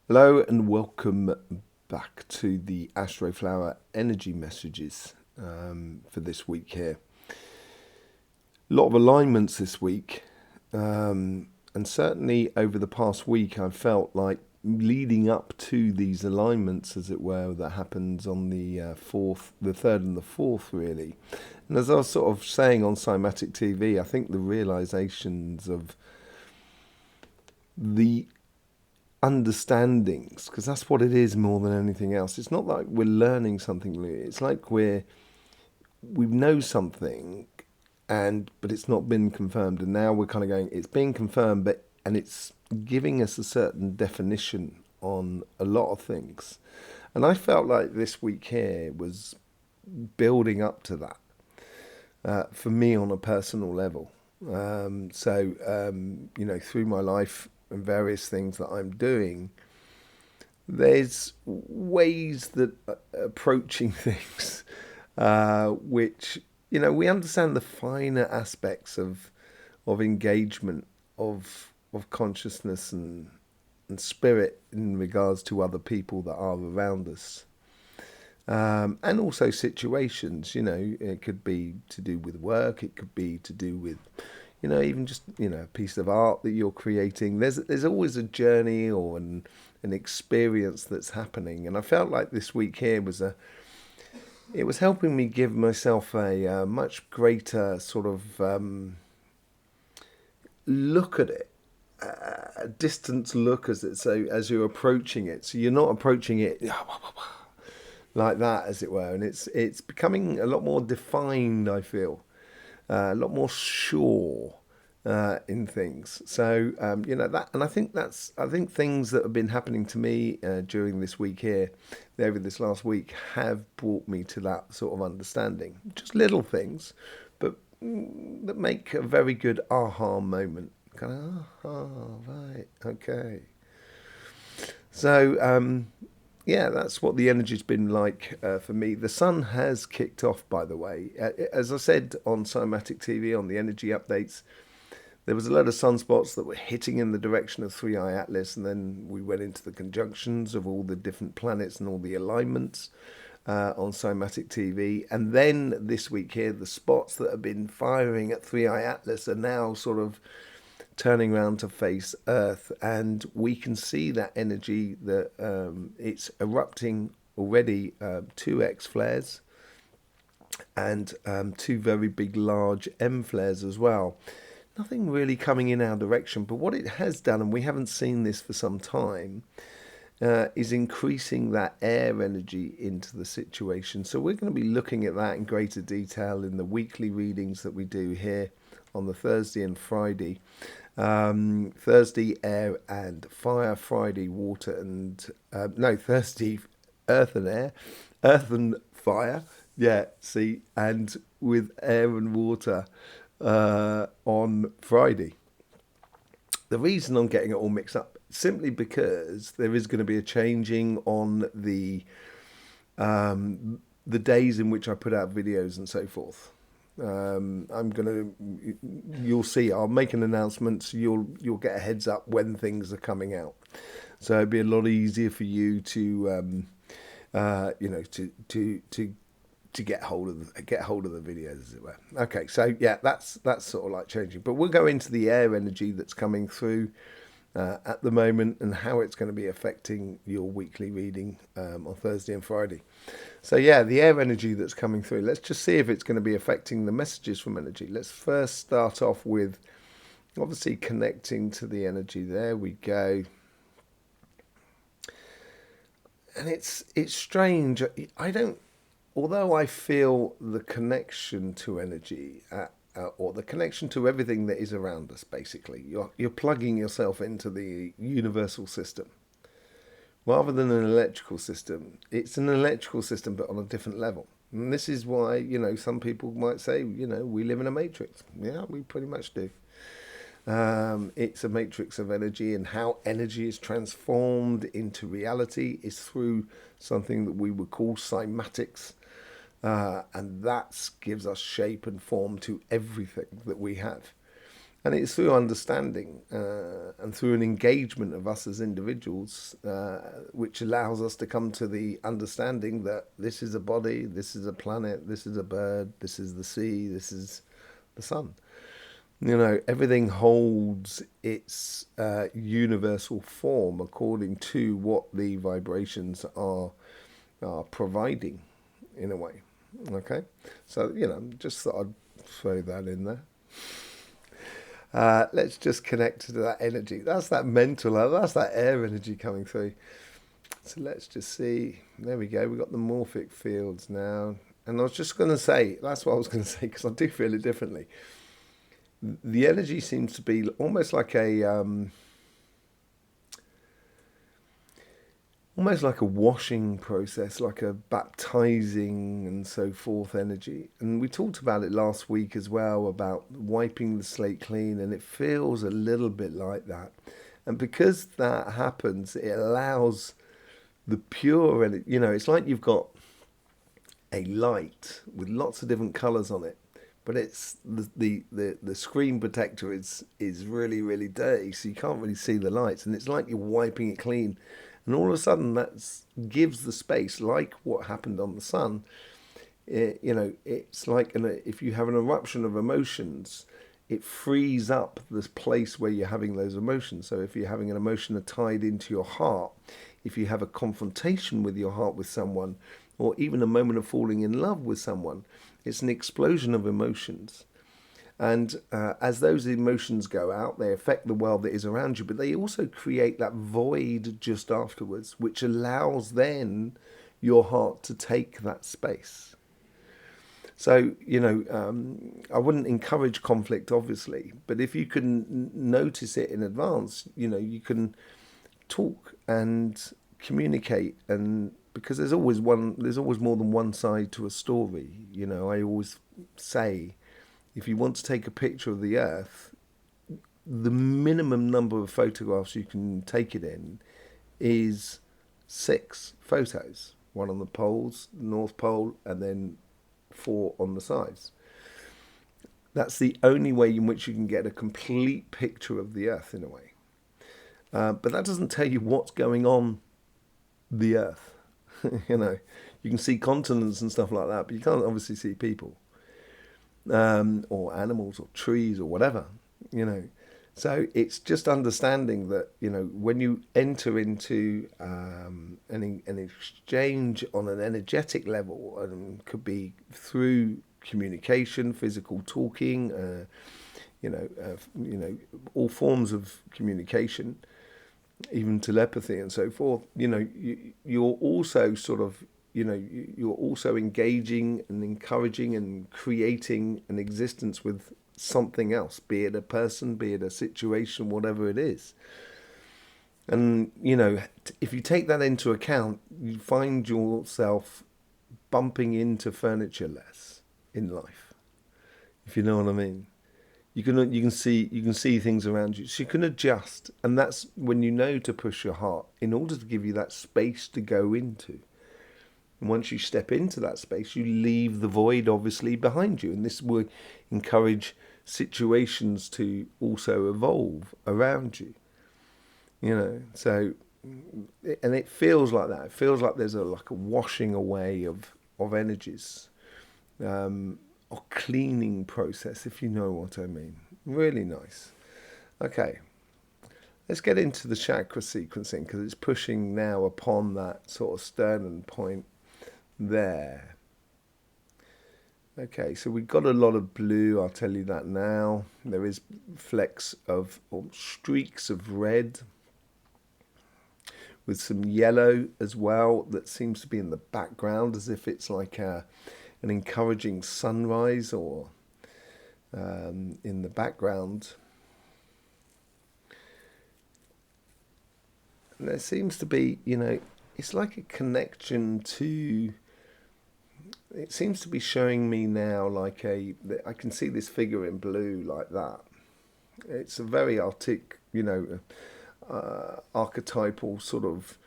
Hello and welcome back to the Astroflower energy messages for this week here. A lot of alignments this week, and certainly over the past week, I felt like leading up to these alignments, as it were, that happens on the fourth, the third, and the fourth, really. And as I was sort of saying on Cymatic TV, I think the realizations of the understandings, because that's what it is more than anything else. It's not like we're learning something new. It's like we know something, but it's not been confirmed, and now we're kind of going. It's being confirmed, and it's giving us a certain definition on a lot of things. And I felt like this week here was building up to that for me on a personal level. Through my life and various things that I'm doing, there's ways that approaching things, which we understand the finer aspects of engagement of consciousness and spirit in regards to other people that are around us. And also situations, it could be to do with work, it could be to do with, even just, a piece of art that you're creating. There's always a journey or an experience that's happening. And I felt like this week here it was helping me give myself a much greater sort of look at it, a distance look as you're approaching it. So you're not approaching it like that, as it were, and it's becoming a lot more defined. I feel a lot more sure in things. So that, and I think things that have been happening to me during this week here, over this last week, have brought me to that sort of understanding. Just little things, but that make a very good aha moment. Kind of, right, okay. So yeah, that's what the energy's been like for me. The sun has kicked off, by the way. As I said on Cymatic TV, on the energy updates, there was a lot of sunspots that were hitting in the direction of Three Eye Atlas, and then we went into the conjunctions of all the different planets and all the alignments on Cymatic TV. And then this week here, the spots that have been firing at Three Eye Atlas are now sort of turning around to face Earth, and we can see that energy that it's erupting already. 2x flares and two very big large M flares as well. Nothing really coming in our direction, but what it has done, and we haven't seen this for some time, is increasing that air energy into the situation. So we're going to be looking at that in greater detail in the weekly readings that we do here on the Thursday and Friday. Thursday air and fire, Friday water and Thursday earth and air, earth and fire. Yeah, see, and with air and water on Friday. The reason I'm getting it all mixed up simply because there is going to be a changing on the days in which I put out videos and so forth. You'll see. I'll make an announcement. So you'll get a heads up when things are coming out. So it'd be a lot easier for you to to get hold of the videos, as it were. Okay, so yeah, that's sort of like changing. But we'll go into the air energy that's coming through at the moment and how it's going to be affecting your weekly reading on Thursday and Friday. So yeah, the air energy that's coming through. Let's just see if it's going to be affecting the messages from energy. Let's first start off with obviously connecting to the energy. There we go. And it's strange. Although I feel the connection to energy, or the connection to everything that is around us, basically, you're plugging yourself into the universal system. Rather than an electrical system, it's an electrical system but on a different level. And this is why, some people might say, we live in a matrix. Yeah, we pretty much do. It's a matrix of energy, and how energy is transformed into reality is through something that we would call cymatics. And that gives us shape and form to everything that we have. And it's through understanding and through an engagement of us as individuals, which allows us to come to the understanding that this is a body, this is a planet, this is a bird, this is the sea, this is the sun. You know, everything holds its universal form according to what the vibrations are providing, in a way. Okay, so you know, just thought I'd throw that in there. Let's just connect to that energy. That's that mental, that's that air energy coming through. So let's just see. There we go. We've got the morphic fields now. And I was just going to say, that's what I was going to say, because I do feel it differently. The energy seems to be almost like a washing process, like a baptizing and so forth energy. And we talked about it last week as well, about wiping the slate clean, and it feels a little bit like that. And because that happens, it allows the pure, and you know, it's like you've got a light with lots of different colors on it, but it's the screen protector is really, really dirty, so you can't really see the lights, and it's like you're wiping it clean. And all of a sudden, that gives the space, like what happened on the sun. You know, it's like if you have an eruption of emotions, it frees up this place where you're having those emotions. So if you're having an emotion tied into your heart, if you have a confrontation with your heart with someone, or even a moment of falling in love with someone, it's an explosion of emotions. And as those emotions go out, they affect the world that is around you, but they also create that void just afterwards, which allows then your heart to take that space. So, you know, I wouldn't encourage conflict, obviously, but if you can notice it in advance, you know, you can talk and communicate, and because there's always more than one side to a story. You know, I always say, if you want to take a picture of the Earth, the minimum number of photographs you can take it in is 6 photos. 1 on the poles, the North Pole, and then 4 on the sides. That's the only way in which you can get a complete picture of the Earth, in a way. But that doesn't tell you what's going on the Earth. You know, you can see continents and stuff like that, but you can't obviously see people. Or animals or trees or whatever, you know. So it's just understanding that, you know, when you enter into an exchange on an energetic level, and could be through communication, physical talking, all forms of communication, even telepathy and so forth, you know, you're also sort of, you know, you're also engaging and encouraging and creating an existence with something else, be it a person, be it a situation, whatever it is. And, you know, if you take that into account, you find yourself bumping into furniture less in life, if you know what I mean. You can see things around you, so you can adjust, and that's when you know to push your heart in order to give you that space to go into. And once you step into that space, you leave the void obviously behind you, and this will encourage situations to also evolve around you. You know, so, and it feels like that. It feels like there's like a washing away of energies. Or cleaning process, if you know what I mean. Really nice. Okay, let's get into the chakra sequencing, because it's pushing now upon that sort of sternum point there. Okay, so we've got a lot of blue, I'll tell you that now. There is flecks of, or streaks of red, with some yellow as well that seems to be in the background, as if it's like an encouraging sunrise, or in the background. And there seems to be, you know, it's like a connection to, it seems to be showing me now like I can see this figure in blue like that. It's a very archtypal sort of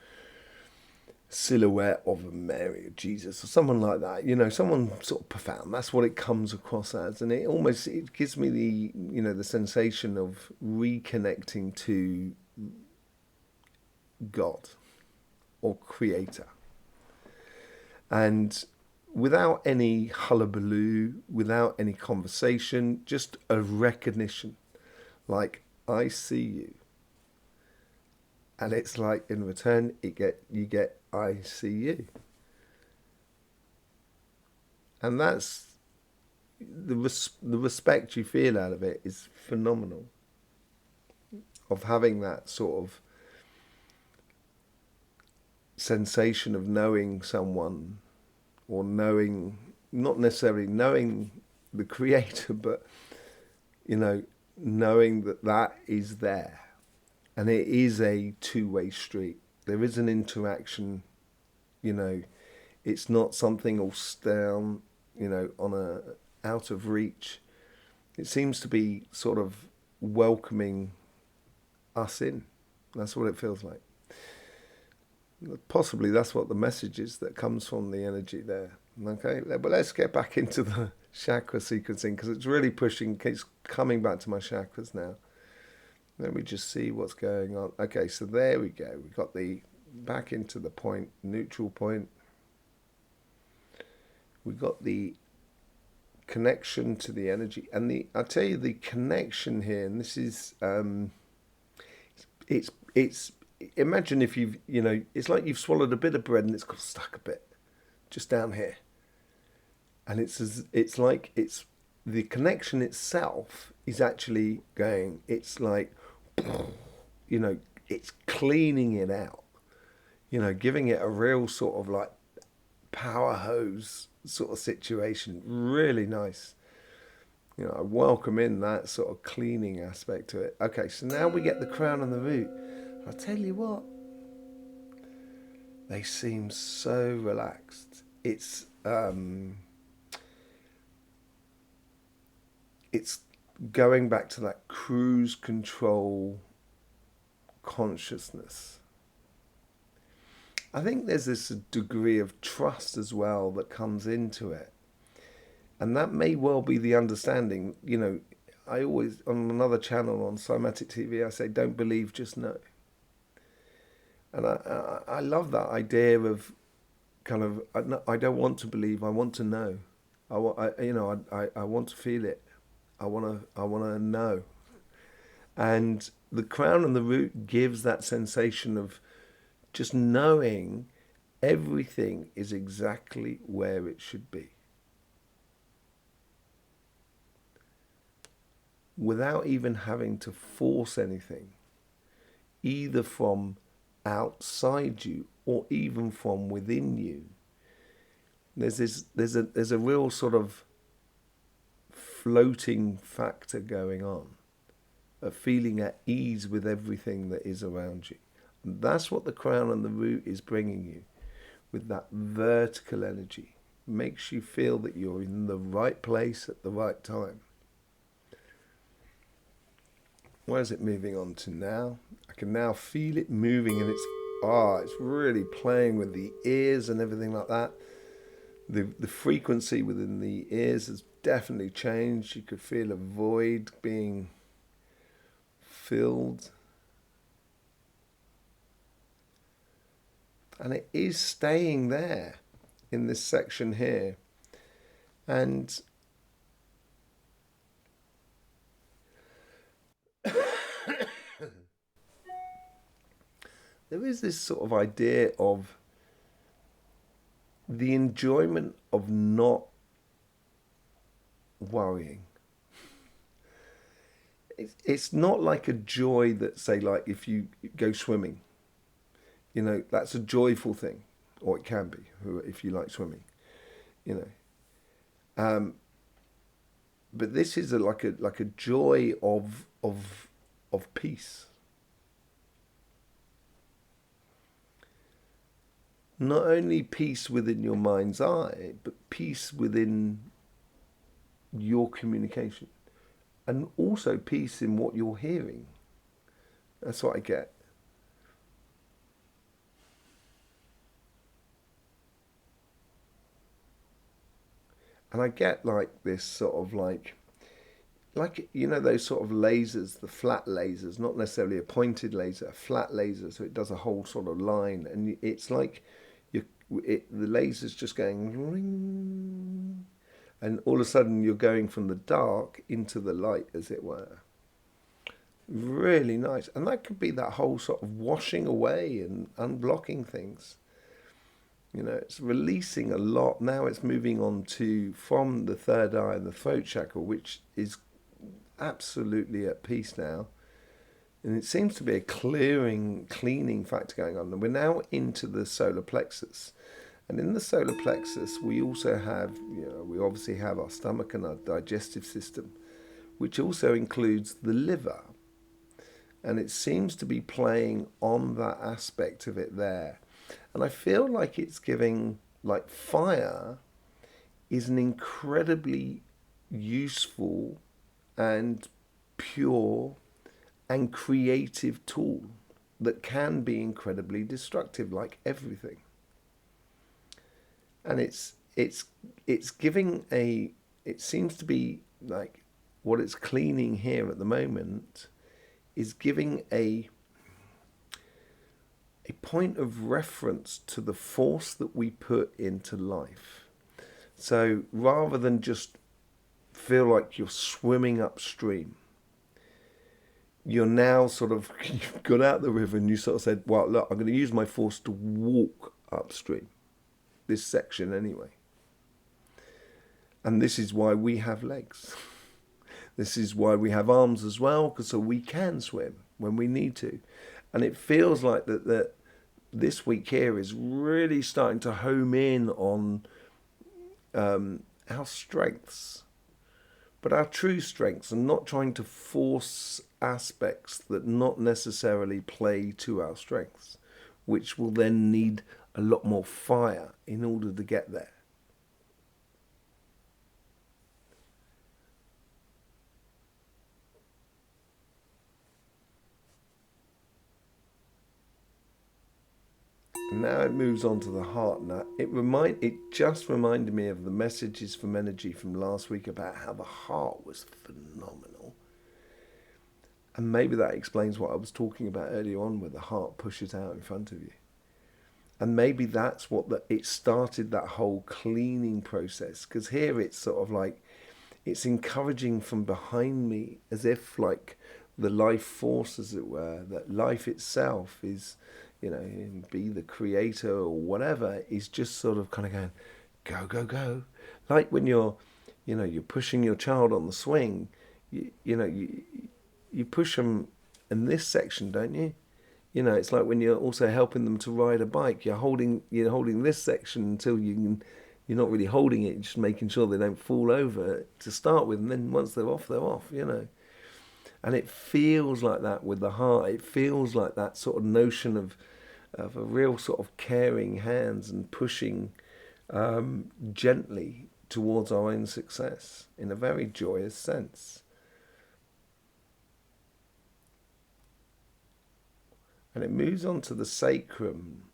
silhouette of a Mary or Jesus or someone like that, someone sort of profound. That's what it comes across as, and it gives me the sensation of reconnecting to God or Creator, and without any hullabaloo, without any conversation, just a recognition, like I see you, and it's like in return you get I see you, and that's the respect you feel out of it is phenomenal. Of having that sort of sensation of knowing someone, or knowing, not necessarily knowing the creator, but knowing that that is there, and it is a two-way street. There is an interaction. It's not something all down, on a out of reach. It seems to be sort of welcoming us in. That's what it feels like. Possibly that's what the message is that comes from the energy there. Okay, but let's get back into the chakra sequencing, because it's really pushing. It's coming back to my chakras now. Let me just see what's going on. Okay, so there we go. We got the back into the point, neutral point. We got the connection to the energy, and I'll tell you the connection here. And this is it's imagine if it's like you've swallowed a bit of bread and it's got stuck a bit just down here, and it's like the connection itself is actually going. It's like it's cleaning it out, giving it a real sort of like power hose sort of situation. Really nice. I welcome in that sort of cleaning aspect to it. Okay, so now we get the crown and the root. I'll tell you what, they seem so relaxed. It's going back to that cruise control consciousness. I think there's this degree of trust as well that comes into it. And that may well be the understanding. I always, on another channel on Somatic TV, I say, don't believe, just know. And I love that idea of kind of, I don't want to believe, I want to know. I want to feel it. I want to know. And the crown and the root gives that sensation of just knowing everything is exactly where it should be, without even having to force anything, either from outside you or even from within you. There's a real sort of floating factor going on, a feeling at ease with everything that is around you. And that's what the crown and the root is bringing you, with that vertical energy. Makes you feel that you're in the right place at the right time. Where is it moving on to now? I can now feel it moving, and it's really playing with the ears and everything like that. The frequency within the ears has definitely changed. You could feel a void being filled. And it is staying there in this section here. And there is this sort of idea of the enjoyment of not worrying. It's not like a joy that, say, like if you go swimming, that's a joyful thing, or it can be if you like swimming, But this is like a joy of peace. Not only peace within your mind's eye, but peace within your communication. And also peace in what you're hearing. That's what I get. And I get like this sort of like you know those sort of lasers, the flat lasers, not necessarily a pointed laser, a flat laser, so it does a whole sort of line, and it's like the laser's just going ring, and all of a sudden you're going from the dark into the light, as it were. Really nice, and that could be that whole sort of washing away and unblocking things. You know, it's releasing a lot. Now it's moving on to from the third eye and the throat chakra, which is absolutely at peace now. And it seems to be a cleaning factor going on. And we're now into the solar plexus. And in the solar plexus, we also have, we obviously have our stomach and our digestive system, which also includes the liver. And it seems to be playing on that aspect of it there. And I feel like it's giving, like fire is an incredibly useful and pure and creative tool that can be incredibly destructive, like everything. And it's giving a, it seems to be like what it's cleaning here at the moment is giving a point of reference to the force that we put into life. So rather than just feel like you're swimming upstream, you're now sort of, you've got out the river and you sort of said, well, look, I'm going to use my force to walk upstream, this section anyway. And this is why we have legs. This is why we have arms as well, because so we can swim when we need to. And it feels like that this week here is really starting to home in on our strengths, but our true strengths, and not trying to force aspects that not necessarily play to our strengths, which will then need a lot more fire in order to get there. Now it moves on to the heart. Now it just reminded me of the messages from energy from last week about how the heart was phenomenal. And maybe that explains what I was talking about earlier on, where the heart pushes out in front of you. And maybe that's what it started that whole cleaning process. Because here it's sort of like, it's encouraging from behind me, as if like the life force, as it were, that life itself is, be the creator or whatever, is just sort of kind of going, go, go, go. Like when you're pushing your child on the swing, you push them in this section, don't you? It's like when you're also helping them to ride a bike. You're holding this section until you're not really holding it, just making sure they don't fall over to start with, and then once they're off. And it feels like that with the heart. It feels like that sort of notion of a real sort of caring hands and pushing gently towards our own success in a very joyous sense. And it moves on to the sacrum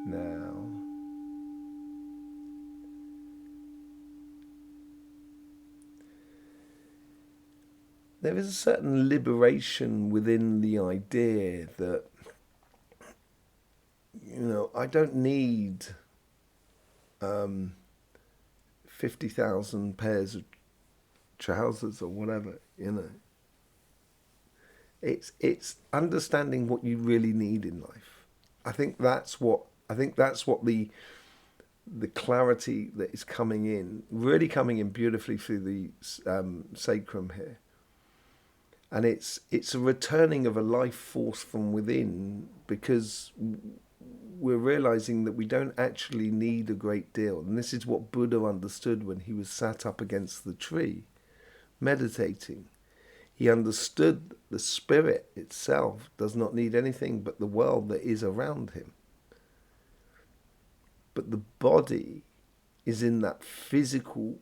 now. There is a certain liberation within the idea that, I don't need 50,000 pairs of trousers or whatever, It's understanding what you really need in life. I think that's what the clarity that is coming in, really coming in beautifully through the sacrum here. And it's a returning of a life force from within, because we're realizing that we don't actually need a great deal. And this is what Buddha understood when he was sat up against the tree, meditating. He understood the spirit itself does not need anything but the world that is around him. But the body is in that physical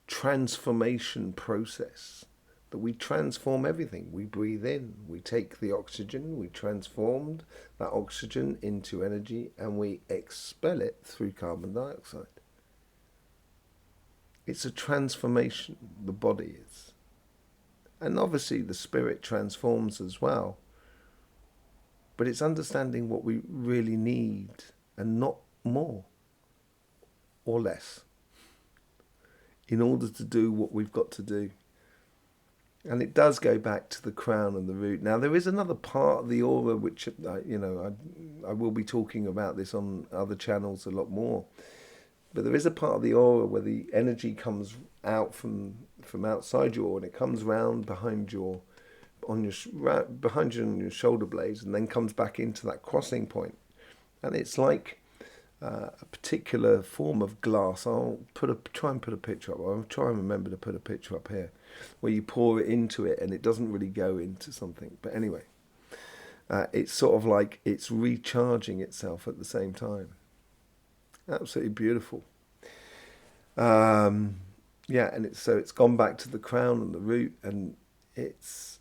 transformation process, that we transform everything. We breathe in, we take the oxygen, we transformed that oxygen into energy, and we expel it through carbon dioxide. It's a transformation, the body is. And obviously the spirit transforms as well. But it's understanding what we really need and not more or less in order to do what we've got to do. And it does go back to the crown and the root. Now, there is another part of the aura which, I will be talking about this on other channels a lot more. But there is a part of the aura where the energy comes out from outside your aura, and it comes round behind you on your shoulder blades, and then comes back into that crossing point. And it's like a particular form of glass. I'll try and put a picture up. I'll try and remember to put a picture up here, where you pour it into it, and it doesn't really go into something. But anyway, it's sort of like it's recharging itself at the same time. Absolutely beautiful. And it's gone back to the crown and the root, and it's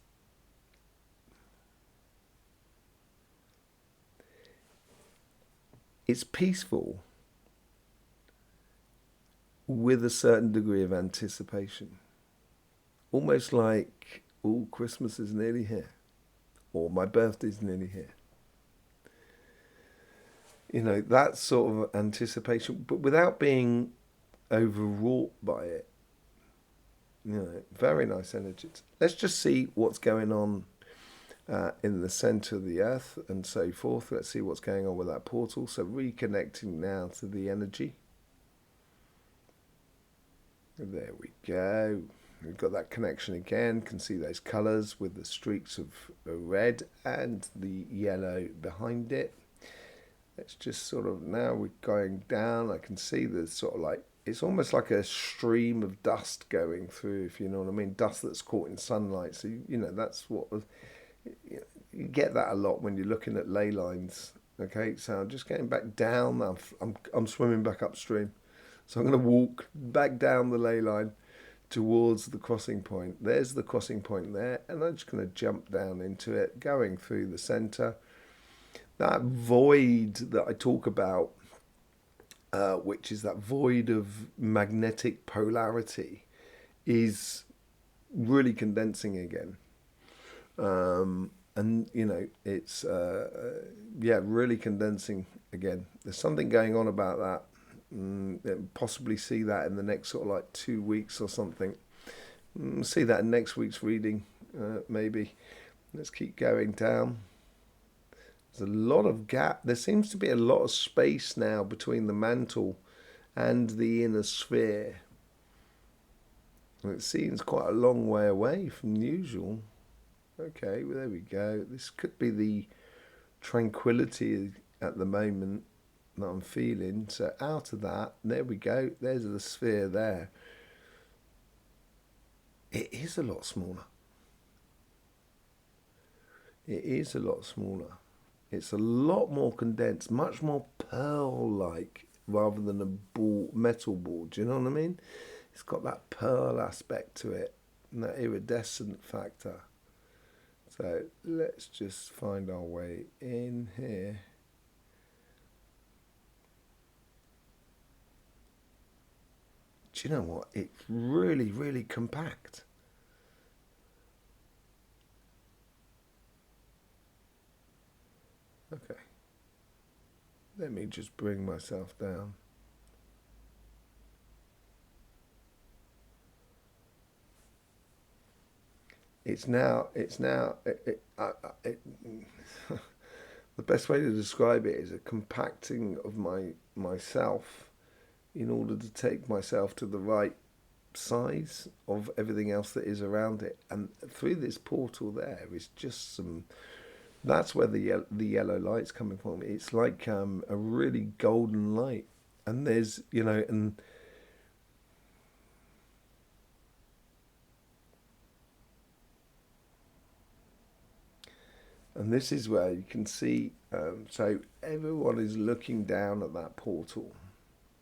peaceful with a certain degree of anticipation. Almost like, oh, Christmas is nearly here, or my birthday's nearly here. That sort of anticipation, but without being overwrought by it. Very nice energy. Let's just see what's going on in the center of the earth and so forth. Let's see what's going on with that portal. So reconnecting now to the energy. There we go. We've got that connection again. Can see those colors with the streaks of red and the yellow behind it. Let's just sort of, now we're going down. I can see there's sort of like, it's almost like a stream of dust going through, if you know what I mean. Dust that's caught in sunlight. So, that's what, you get that a lot when you're looking at ley lines. Okay, so I'm just getting back down. I'm swimming back upstream. So I'm going to walk back down the ley line towards the crossing point. There's the crossing point there. And I'm just going to jump down into it, going through the center. That void that I talk about, which is that void of magnetic polarity, is really condensing again. It's really condensing again. There's something going on about that. Possibly see that in the next sort of like 2 weeks or something. See that in next week's reading, maybe. Let's keep going down. There's a lot of gap. There seems to be a lot of space now between the mantle and the inner sphere. And it seems quite a long way away from usual. Okay, well, there we go. This could be the tranquility at the moment that I'm feeling. So out of that, there we go. There's the sphere there. It is a lot smaller. It is a lot smaller. It's a lot more condensed, much more pearl-like rather than a ball, metal ball. Do you know what I mean? It's got that pearl aspect to it and that iridescent factor. So let's just find our way in here. Do you know what? It's really, really compact. Okay. Let me just bring myself down. The best way to describe it is a compacting of myself in order to take myself to the right size of everything else that is around it. And through this portal there is just some, that's where the yellow light's coming from. It's like a really golden light. And there's, and this is where you can see, so everyone is looking down at that portal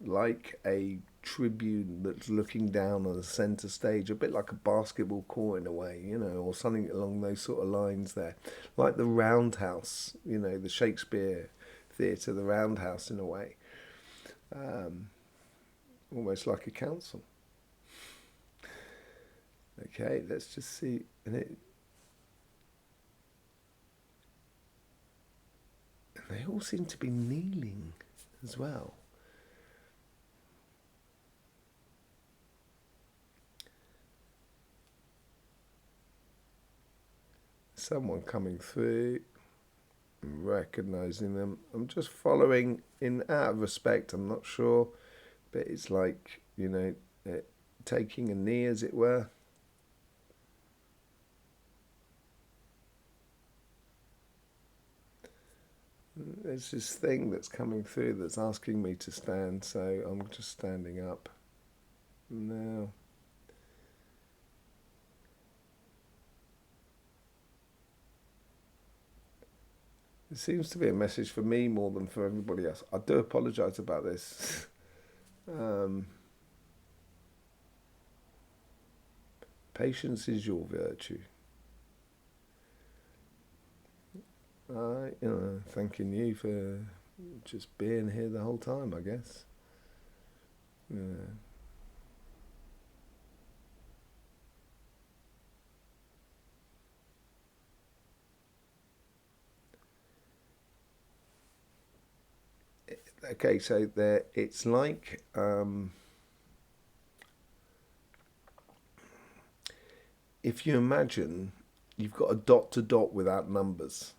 like a tribune that's looking down on the center stage, a bit like a basketball court in a way, or something along those sort of lines there. Like the Roundhouse, the Shakespeare theatre, the Roundhouse in a way. Almost like a council. Okay, let's just see. And they all seem to be kneeling as well. Someone coming through, recognizing them. I'm just following in out of respect. I'm not sure, but it's like, taking a knee, as it were. There's this thing that's coming through that's asking me to stand, so I'm just standing up now. It seems to be a message for me more than for everybody else. I do apologise about this. Patience is your virtue. Thanking you for just being here the whole time, I guess. Yeah. Okay, so it's like if you imagine you've got a dot to dot without numbers.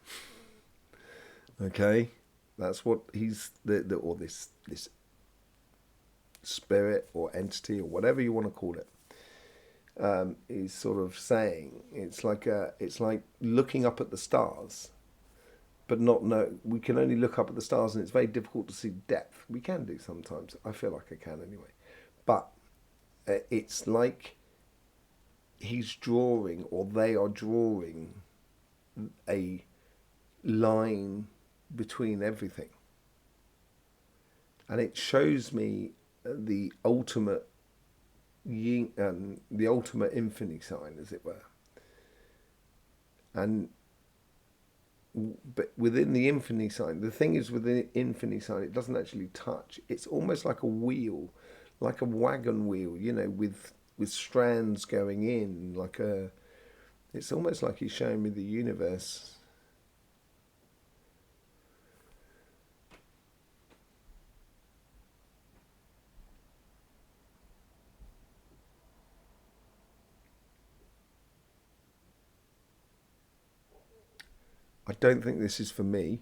Okay, that's what he's or this spirit or entity or whatever you want to call it, is sort of saying. It's like looking up at the stars, but not know. We can only look up at the stars, and it's very difficult to see depth. We can do sometimes. I feel like I can anyway, but it's like he's drawing, or they are drawing, a line between everything, and it shows me the ultimate yin, the ultimate infinity sign, as it were. And but within the infinity sign, the thing is, within the infinity sign, it doesn't actually touch. It's almost like a wheel, like a wagon wheel, with strands going in, like a. It's almost like he's showing me the universe. I don't think this is for me,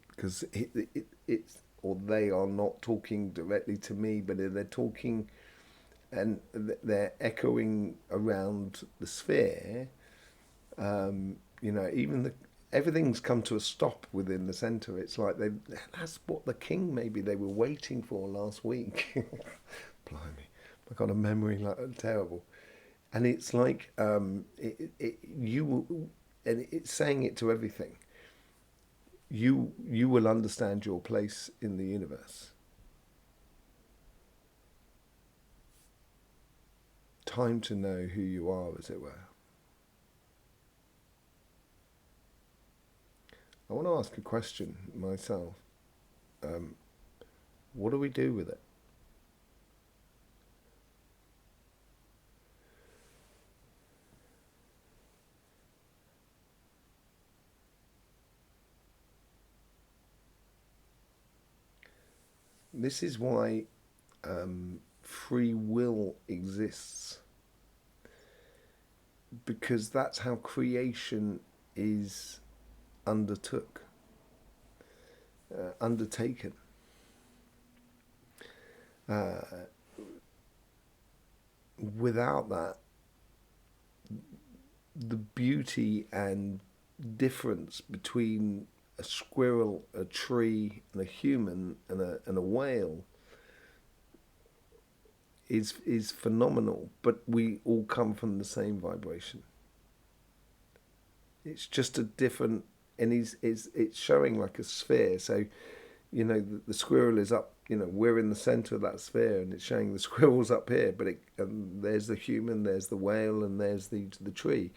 because it's, or they are not talking directly to me, but they're talking, and they're echoing around the sphere. Even everything's come to a stop within the centre. It's like that's what the king maybe they were waiting for last week. Blimey, I got a memory like terrible, and it's like and it's saying it to everything. You will understand your place in the universe. Time to know who you are, as it were. I want to ask a question myself. Um, what do we do with it? This is why free will exists, because that's how creation is undertaken. Uh, Without that, the beauty and difference between a squirrel, a tree, and a human, and a whale is phenomenal. But we all come from the same vibration. It's just a different, and it's showing like a sphere. So the squirrel is up. We're in the center of that sphere, and it's showing the squirrel's up here. But there's the human, there's the whale, and there's the tree.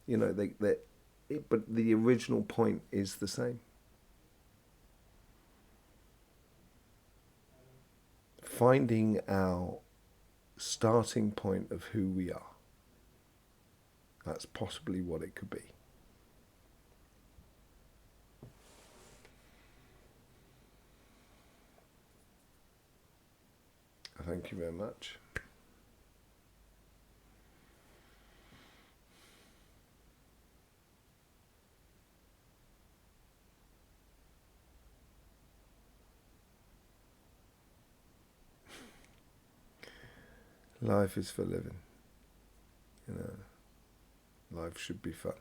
But the original point is the same. Finding our starting point of who we are. That's possibly what it could be. Thank you very much. Life is for living. You know, life should be fun.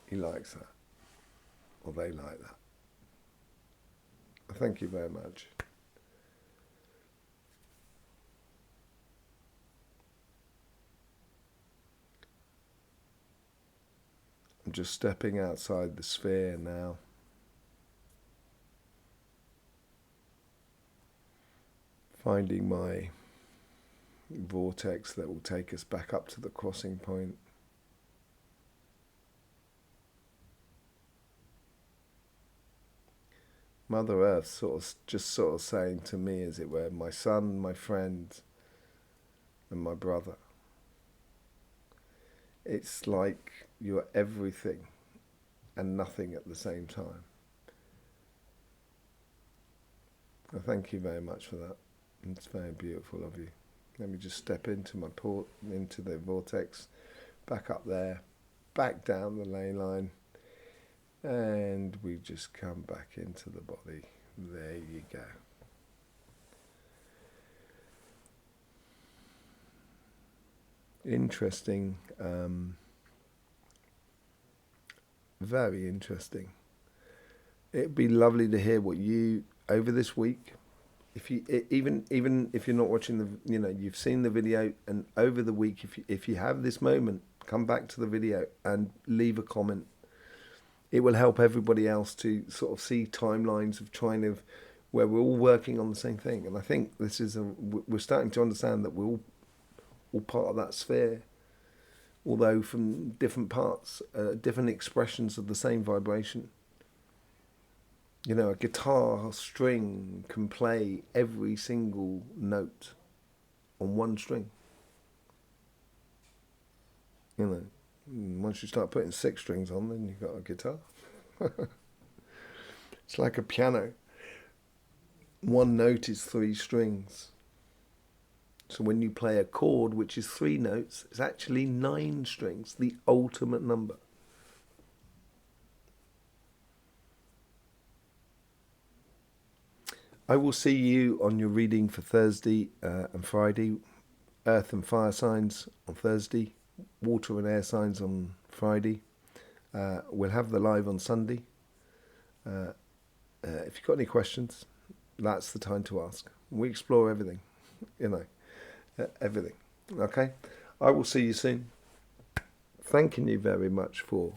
He likes that. Or they like that. Thank you very much. I'm just stepping outside the sphere now. Finding my vortex that will take us back up to the crossing point. Mother Earth just sort of saying to me, as it were, my son, my friend, and my brother. It's like you're everything and nothing at the same time. Well, thank you very much for that. It's very beautiful of you. Let me just step into into the vortex, back up there, back down the ley line, and we just come back into the body. There you go. Interesting, very interesting. It'd be lovely to hear what you, over this week, if you even if you're not watching the, you've seen the video, and over the week, if you have this moment, come back to the video and leave a comment. It will help everybody else to sort of see timelines of trying to, where we're all working on the same thing. And I think this is we're starting to understand that we're all part of that sphere, although from different parts, different expressions of the same vibration. A guitar string can play every single note on one string. Once you start putting 6 strings on, then you've got a guitar. It's like a piano. One note is 3 strings. So when you play a chord, which is 3 notes, it's actually 9 strings, the ultimate number. I will see you on your reading for Thursday and Friday. Earth and fire signs on Thursday. Water and air signs on Friday. We'll have the live on Sunday. If you've got any questions, that's the time to ask. We explore everything, everything. Okay? I will see you soon. Thanking you very much for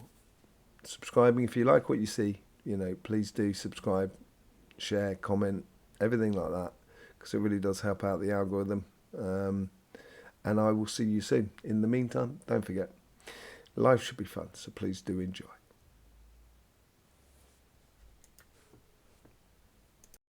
subscribing. If you like what you see, please do subscribe, share, comment, everything like that, because it really does help out the algorithm. And I will see you soon. In the meantime, don't forget, life should be fun, so please do enjoy.